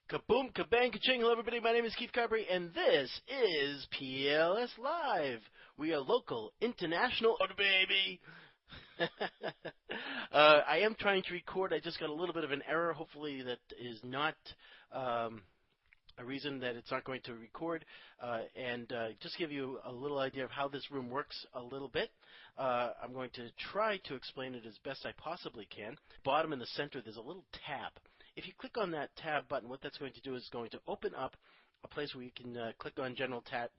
Kaboom, kabang, kaching. Hello, everybody. My name is Keith Carberry, and this is PLS Live. We are local, international, oh, baby. I am trying to record. I just got a little bit of an error. Hopefully that is not a reason that it's not going to record, and just give you a little idea of how this room works a little bit. I'm going to try to explain it as best I possibly can. Bottom in the center, there's a little tab. If you click on that tab button, what that's going to do is going to open up a place where you can click on general chat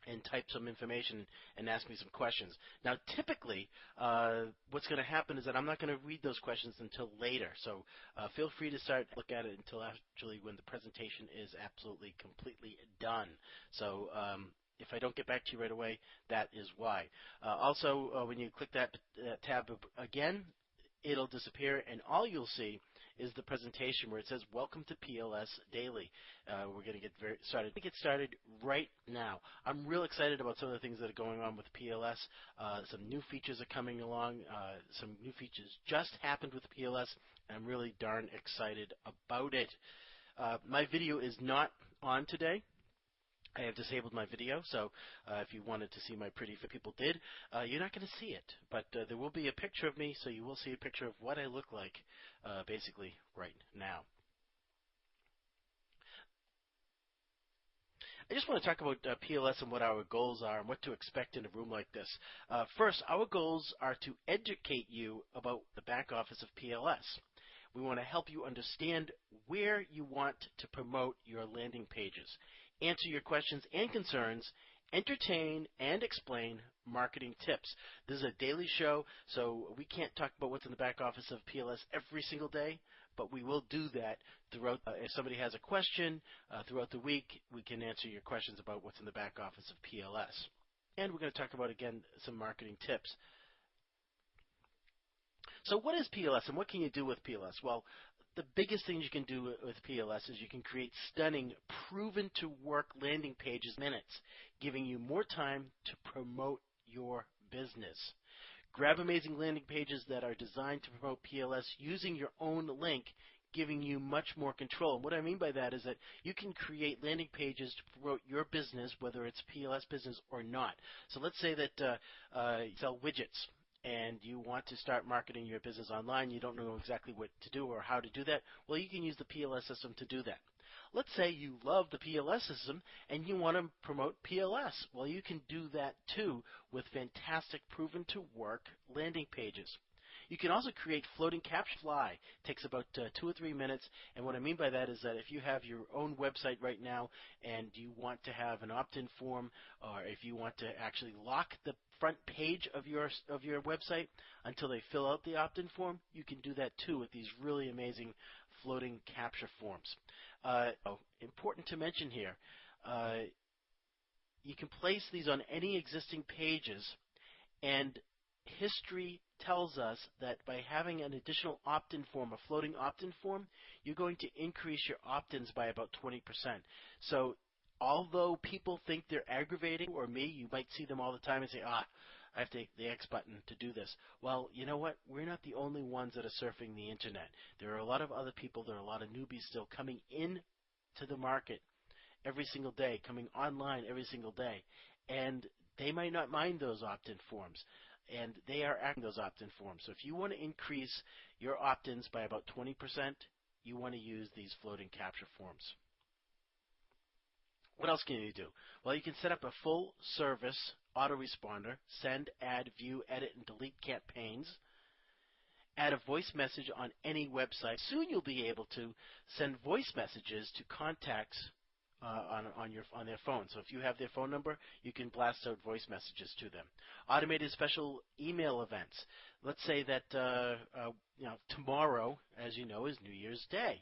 and type some information and ask me some questions. Now, typically, what's going to happen is that I'm not going to read those questions until later. So feel free to look at it until actually when the presentation is absolutely completely done. So if I don't get back to you right away, that is why. Also, when you click that tab again, it'll disappear, and all you'll see is the presentation where it says, Welcome to PLS Daily. We're going to get started right now. I'm real excited about some of the things that are going on with PLS. Some new features are coming along. Some new features just happened with PLS, and I'm really darn excited about it. My video is not on today. I have disabled my video, so if you wanted to see my pretty people did, you're not going to see it. But there will be a picture of me, so you will see a picture of what I look like basically right now. I just want to talk about PLS and what our goals are and what to expect in a room like this. First, our goals are to educate you about the back office of PLS. We want to help you understand where you want to promote your landing pages, answer your questions and concerns, entertain and explain marketing tips. This is a daily show, so we can't talk about what's in the back office of PLS every single day, but we will do that throughout. If somebody has a question throughout the week, we can answer your questions about what's in the back office of PLS. And we're going to talk about, again, some marketing tips. So what is PLS and what can you do with PLS? Well, the biggest thing you can do with PLS is you can create stunning, proven-to-work landing pages in minutes, giving you more time to promote your business. Grab amazing landing pages that are designed to promote PLS using your own link, giving you much more control. And what I mean by that is that you can create landing pages to promote your business, whether it's PLS business or not. So let's say that you sell widgets, and you want to start marketing your business online, you don't know exactly what to do or how to do that, well, you can use the PLS system to do that. Let's say you love the PLS system and you want to promote PLS. Well, you can do that too with fantastic proven-to-work landing pages. You can also create floating caption fly. It takes about 2 or 3 minutes, and what I mean by that is that if you have your own website right now and you want to have an opt-in form, or if you want to actually lock the front page of your website until they fill out the opt-in form, you can do that too with these really amazing floating capture forms. Important to mention here, you can place these on any existing pages, and history tells us that by having an additional opt-in form, a floating opt-in form, you're going to increase your opt-ins by about 20%. So although people think they're aggravating, or me, you might see them all the time and say, I have to hit the X button to do this. Well, you know what? We're not the only ones that are surfing the Internet. There are a lot of other people, there are a lot of newbies still coming in to the market every single day, coming online every single day, and they might not mind those opt-in forms, and they are acting those opt-in forms. So if you want to increase your opt-ins by about 20%, you want to use these floating capture forms. What else can you do? Well, you can set up a full-service autoresponder, send, add, view, edit, and delete campaigns, add a voice message on any website. Soon you'll be able to send voice messages to contacts on their phone. So if you have their phone number, you can blast out voice messages to them. Automated special email events. Let's say that tomorrow, as you know, is New Year's Day.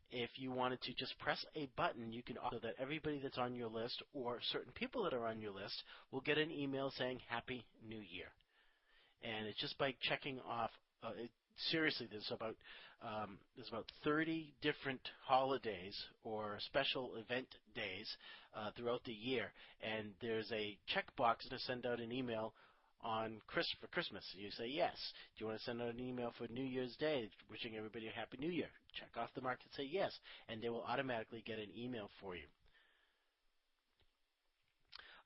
If you wanted to just press a button, you can so that everybody that's on your list or certain people that are on your list will get an email saying Happy New Year. And it's just by checking off. Seriously, there's about 30 different holidays or special event days throughout the year, and there's a checkbox to send out an email for Christmas? You say yes. Do you want to send out an email for New Year's Day wishing everybody a Happy New Year? Check off the mark and say yes, and they will automatically get an email for you.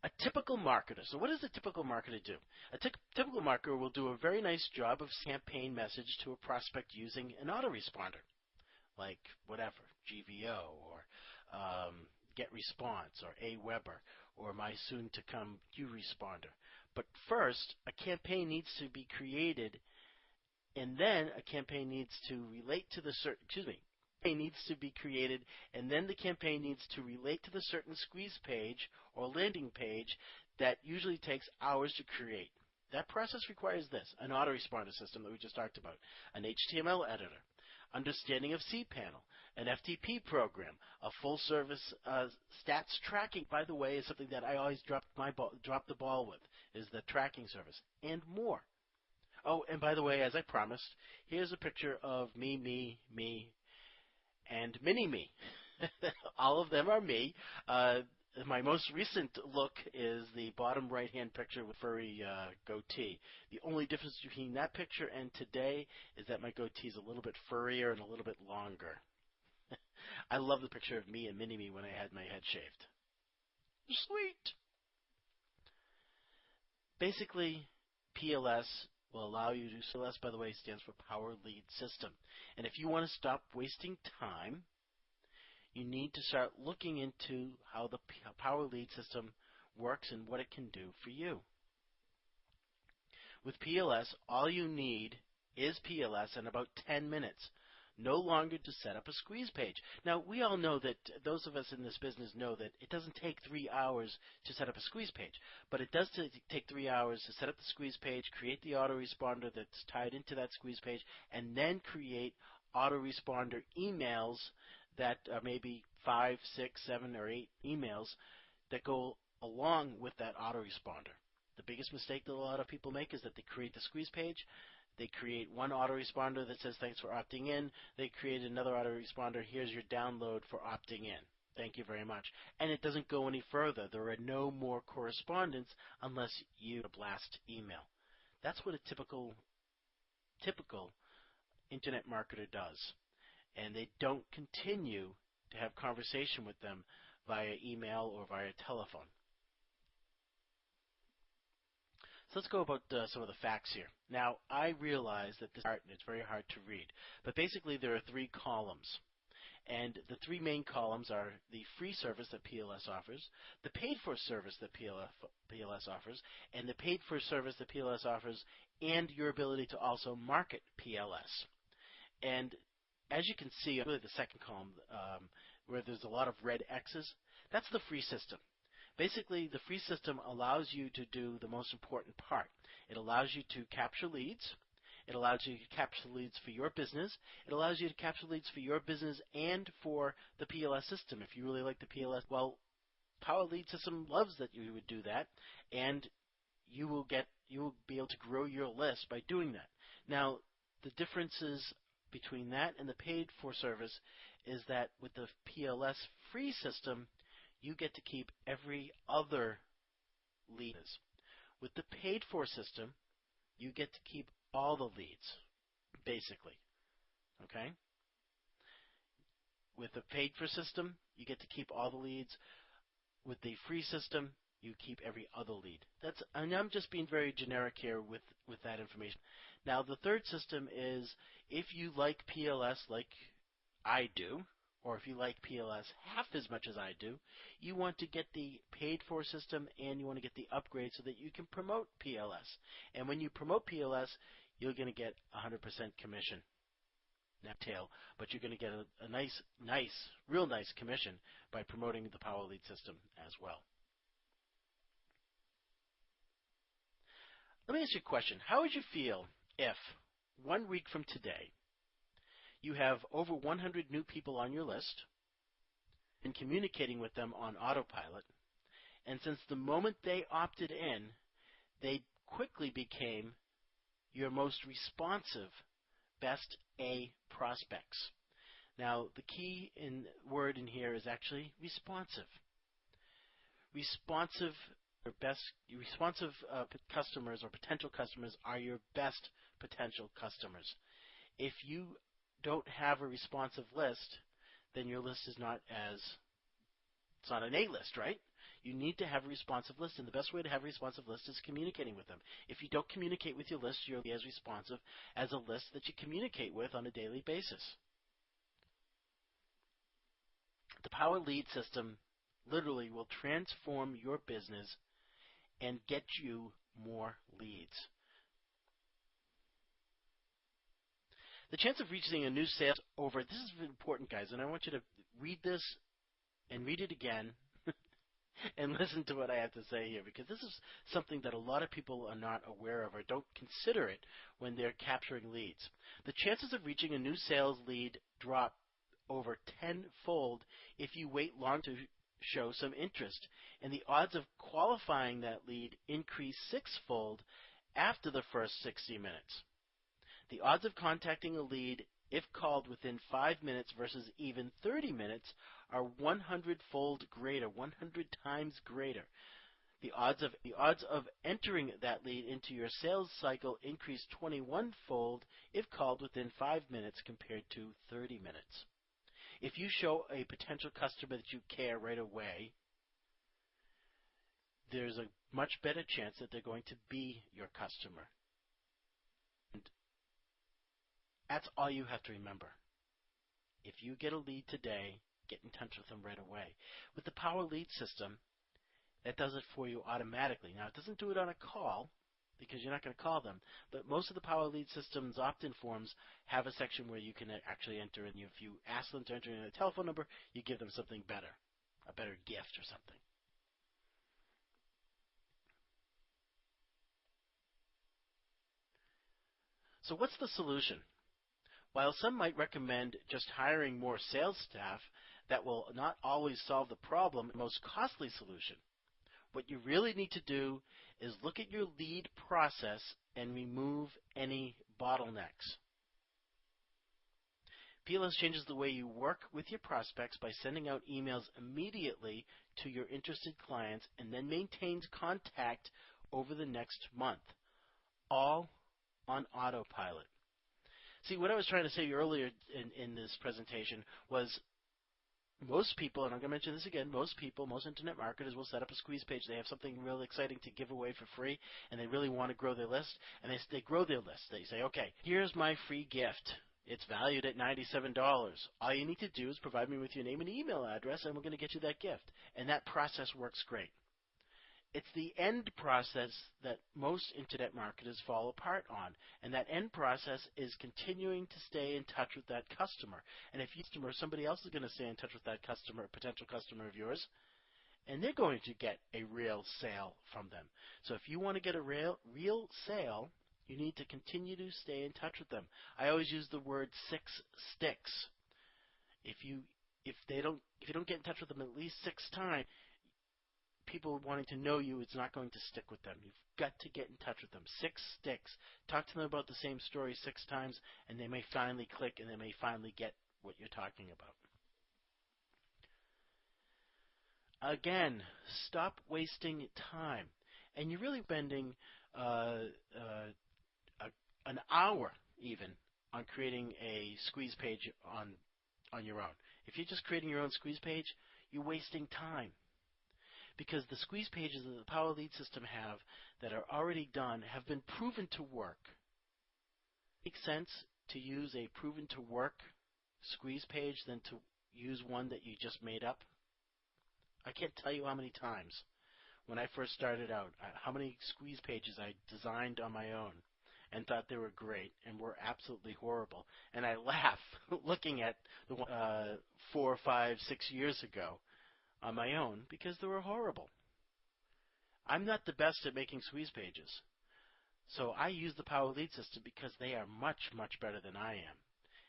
A typical marketer. So what does a typical marketer do? A typical marketer will do a very nice job of campaign message to a prospect using an autoresponder, like whatever, GVO or GetResponse or AWeber or my soon-to-come QResponder. But first, a campaign needs to be created, and then a campaign needs to relate to the certain. Needs to be created, and then the campaign needs to relate to the certain squeeze page or landing page that usually takes hours to create. That process requires this: an autoresponder system that we just talked about, an HTML editor, understanding of cPanel, an FTP program, a full-service stats tracking. By the way, is something that I always drop the ball with, is the tracking service, and more. Oh, and by the way, as I promised, here's a picture of me, and mini-me. All of them are me. My most recent look is the bottom right-hand picture with furry goatee. The only difference between that picture and today is that my goatee is a little bit furrier and a little bit longer. I love the picture of me and mini-me when I had my head shaved. Sweet! Basically, PLS will allow you to do. PLS, by the way, stands for Power Lead System. And if you want to stop wasting time, you need to start looking into how the Power Lead System works and what it can do for you. With PLS, all you need is PLS in about 10 minutes. No longer to set up a squeeze page. Now, we all know that, those of us in this business know that it doesn't take 3 hours to set up a squeeze page, but it does take 3 hours to set up the squeeze page, create the autoresponder that's tied into that squeeze page, and then create autoresponder emails that are maybe 5, 6, 7, or 8 emails that go along with that autoresponder. The biggest mistake that a lot of people make is that they create the squeeze page. They create one autoresponder that says, thanks for opting in. They create another autoresponder, here's your download for opting in. Thank you very much. And it doesn't go any further. There are no more correspondence unless you blast email. That's what a typical internet marketer does. And they don't continue to have conversation with them via email or via telephone. So let's go about some of the facts here. Now, I realize that this art and it's very hard to read, but basically there are 3 columns. And the 3 main columns are the free service that PLS offers, the paid-for service that PLS offers, and the paid-for service that PLS offers, and your ability to also market PLS. And as you can see, really the second column, where there's a lot of red X's, that's the free system. Basically, the free system allows you to do the most important part. It allows you to capture leads. It allows you to capture leads for your business. It allows you to capture leads for your business and for the PLS system. If you really like the PLS, well, Power Lead System loves that you would do that, and you will be able to grow your list by doing that. Now, the differences between that and the paid-for service is that with the PLS free system, you get to keep every other lead. With the paid-for system, you get to keep all the leads, basically. Okay? With the paid-for system, you get to keep all the leads. With the free system, you keep every other lead. And I'm just being very generic here with that information. Now, the third system is if you like PLS like I do, or if you like PLS half as much as I do, you want to get the paid-for system and you want to get the upgrade so that you can promote PLS. And when you promote PLS, you're going to get 100% commission. Not tail, but you're going to get a real nice commission by promoting the Power Lead system as well. Let me ask you a question. How would you feel if 1 week from today you have over 100 new people on your list and communicating with them on autopilot, and since the moment they opted in, they quickly became your most responsive best A prospects. Now, the key word in here is actually responsive. Responsive Your responsive customers or potential customers are your best potential customers. If you don't have a responsive list, then your list is not it's not an A list, right? You need to have a responsive list, and the best way to have a responsive list is communicating with them. If you don't communicate with your list, you'll be as responsive as a list that you communicate with on a daily basis. The Power Lead system literally will transform your business and get you more leads. The chance of reaching a new sales over, this is important, guys, and I want you to read this and read it again and listen to what I have to say here, because this is something that a lot of people are not aware of or don't consider it when they're capturing leads. The chances of reaching a new sales lead drop over tenfold if you wait long to show some interest, and the odds of qualifying that lead increase sixfold after the first 60 minutes. The odds of contacting a lead if called within 5 minutes versus even 30 minutes are 100-fold greater, 100 times greater. The odds of entering that lead into your sales cycle increase 21-fold if called within 5 minutes compared to 30 minutes. If you show a potential customer that you care right away, there's a much better chance that they're going to be your customer. And that's all you have to remember. If you get a lead today, get in touch with them right away. With the Power Lead system, that does it for you automatically. Now, it doesn't do it on a call because you're not going to call them, but most of the Power Lead system's opt-in forms have a section where you can actually enter in. If you ask them to enter in a telephone number, you give them something better, a better gift or something. So what's the solution? While some might recommend just hiring more sales staff, that will not always solve the problem, the most costly solution. What you really need to do is look at your lead process and remove any bottlenecks. PLS changes the way you work with your prospects by sending out emails immediately to your interested clients and then maintains contact over the next month, all on autopilot. See, what I was trying to say earlier in this presentation was most people, and I'm going to mention this again, most internet marketers will set up a squeeze page. They have something really exciting to give away for free, and they really want to grow their list, and they grow their list. They say, okay, here's my free gift. It's valued at $97. All you need to do is provide me with your name and email address, and we're going to get you that gift. And that process works great. It's the end process that most internet marketers fall apart on, and that end process is continuing to stay in touch with that customer. And if somebody else is going to stay in touch with that customer, potential customer of yours, and they're going to get a real sale from them. So if you want to get a real sale, you need to continue to stay in touch with them. I always use the word 6 sticks. If you don't get in touch with them at least 6 times, people wanting to know you, it's not going to stick with them. You've got to get in touch with them. 6 sticks. Talk to them about the same story 6 times, and they may finally click, and they may finally get what you're talking about. Again, stop wasting time. And you're really spending an hour even on creating a squeeze page on your own. If you're just creating your own squeeze page, you're wasting time. Because the squeeze pages that the Power Lead system have that are already done have been proven to work. It makes sense to use a proven to work squeeze page than to use one that you just made up. I can't tell you how many times when I first started out, how many squeeze pages I designed on my own and thought they were great and were absolutely horrible. And I laugh looking at the 4, 5, 6 years ago on my own because they were horrible. I'm not the best at making squeeze pages. So I use the Power Lead system because they are much, much better than I am.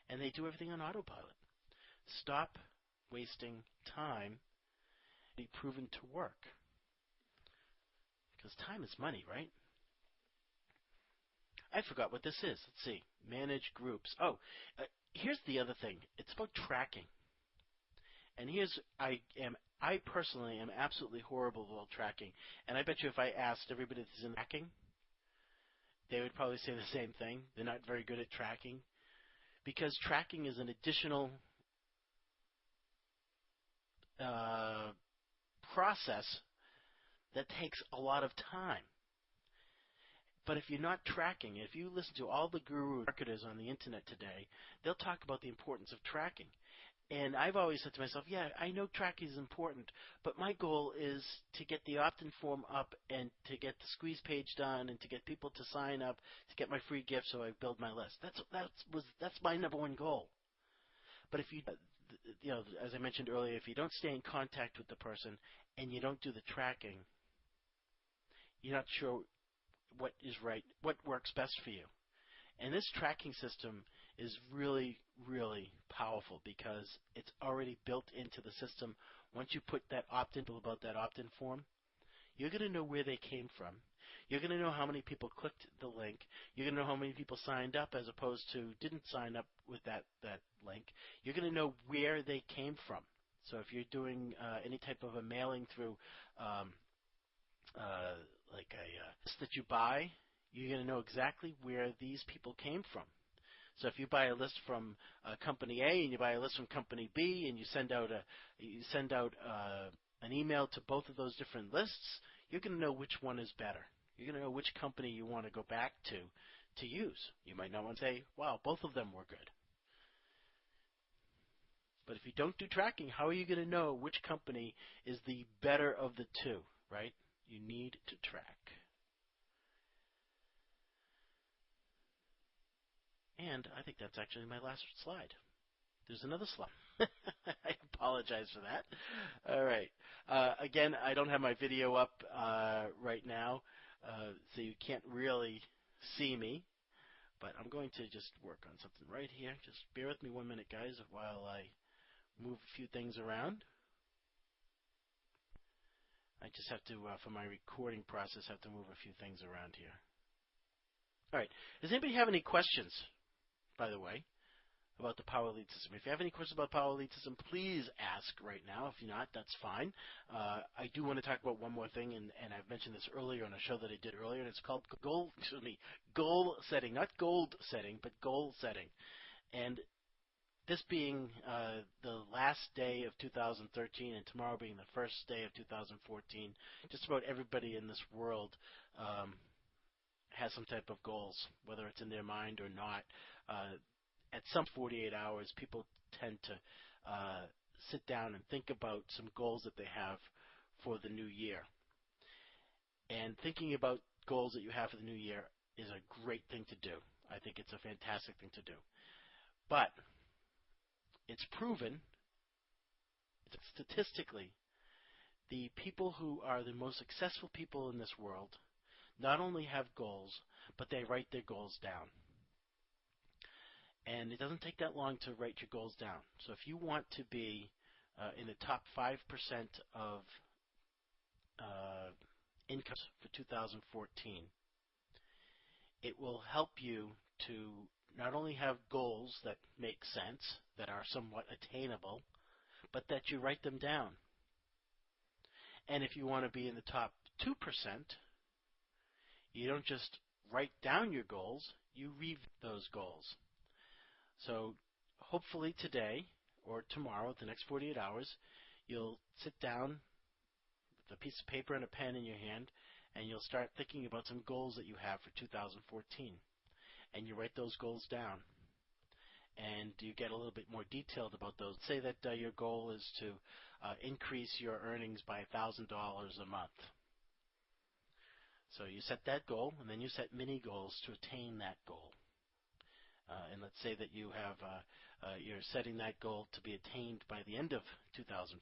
And they do everything on autopilot. Stop wasting time. Be proven to work. Because time is money, right? I forgot what this is. Let's see. Manage groups. Here's the other thing. It's about tracking. And I am I personally am absolutely horrible about tracking, and I bet you if I asked everybody that's in tracking, they would probably say the same thing. They're not very good at tracking because tracking is an additional uh, process that takes a lot of time. But if you're not tracking, if you listen to all the guru marketers on the internet today, they'll talk about the importance of tracking. And I've always said to myself, yeah, I know tracking is important, but my goal is to get the opt-in form up and to get the squeeze page done and to get people to sign up to get my free gift so I build my list. That's my number one goal. But if you know, as I mentioned earlier, if you don't stay in contact with the person and you don't do the tracking, you're not sure what is right, what works best for you. And this tracking system is really, really powerful because it's already built into the system. Once you put that opt-in about that opt-in form, you're going to know where they came from. You're going to know how many people clicked the link. You're going to know how many people signed up as opposed to didn't sign up with that link. You're going to know where they came from. So if you're doing any type of a mailing through like a list that you buy, you're going to know exactly where these people came from. So if you buy a list from company A and you buy a list from company B and you send out an email to both of those different lists, you're going to know which one is better. You're going to know which company you want to go back to use. You might not want to say, wow, both of them were good. But if you don't do tracking, how are you going to know which company is the better of the two, right? You need to track. And I think that's actually my last slide. There's another slide. I apologize for that. All right. Again, I don't have my video up right now, so you can't really see me. But I'm going to just work on something right here. Just bear with me 1 minute, guys, while I move a few things around. I just have to, for my recording process, have to move a few things around here. All right. Does anybody have any questions, by the way, about the Power Lead System? If you have any questions about Power Lead System, please ask right now. If you're not, that's fine. I do want to talk about one more thing, and I've mentioned this earlier on a show that I did earlier, and it's called goal setting, not gold setting, but goal setting. And this being the last day of 2013 and tomorrow being the first day of 2014, just about everybody in this world has some type of goals, whether it's in their mind or not. At some 48 hours, people tend to sit down and think about some goals that they have for the new year. And thinking about goals that you have for the new year is a great thing to do. I think it's a fantastic thing to do. But it's proven, statistically, the people who are the most successful people in this world not only have goals, but they write their goals down. And it doesn't take that long to write your goals down. So if you want to be in the top 5% of incomes for 2014, it will help you to not only have goals that make sense, that are somewhat attainable, but that you write them down. And if you want to be in the top 2%, you don't just write down your goals, you read those goals. So hopefully today or tomorrow, the next 48 hours, you'll sit down with a piece of paper and a pen in your hand, and you'll start thinking about some goals that you have for 2014. And you write those goals down. And you get a little bit more detailed about those. Say that your goal is to increase your earnings by $1,000 a month. So you set that goal, and then you set mini goals to attain that goal. And let's say that you have you're setting that goal to be attained by the end of 2014,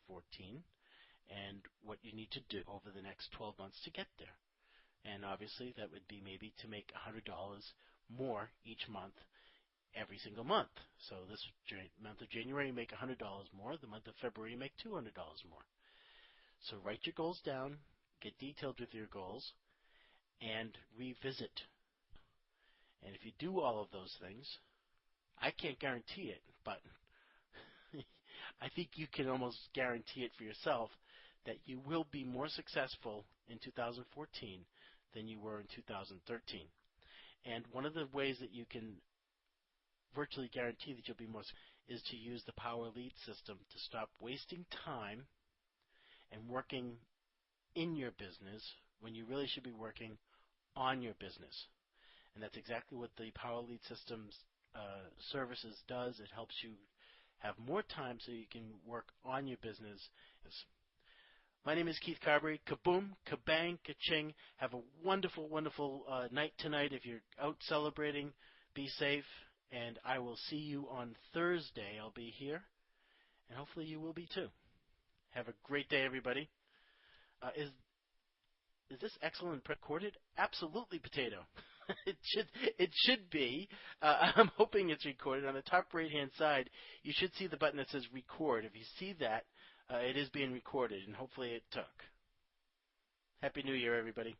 and what you need to do over the next 12 months to get there. And obviously, that would be maybe to make $100 more each month, every single month. So this month of January, you make $100 more. The month of February, you make $200 more. So write your goals down, get detailed with your goals, and revisit. And if you do all of those things, I can't guarantee it, but I think you can almost guarantee it for yourself that you will be more successful in 2014 than you were in 2013. And one of the ways that you can virtually guarantee that you'll be more successful is to use the Power Lead system to stop wasting time and working in your business when you really should be working on your business. And that's exactly what the Power Lead Systems services does. It helps you have more time so you can work on your business. My name is Keith Carberry. Kaboom, kabang, kaching. Have a wonderful, wonderful night tonight. If you're out celebrating, be safe. And I will see you on Thursday. I'll be here. And hopefully you will be too. Have a great day, everybody. Is this excellent recorded? Absolutely, potato. It should be. I'm hoping it's recorded. On the top right-hand side, you should see the button that says record. If you see that, it is being recorded, and hopefully it took. Happy New Year, everybody.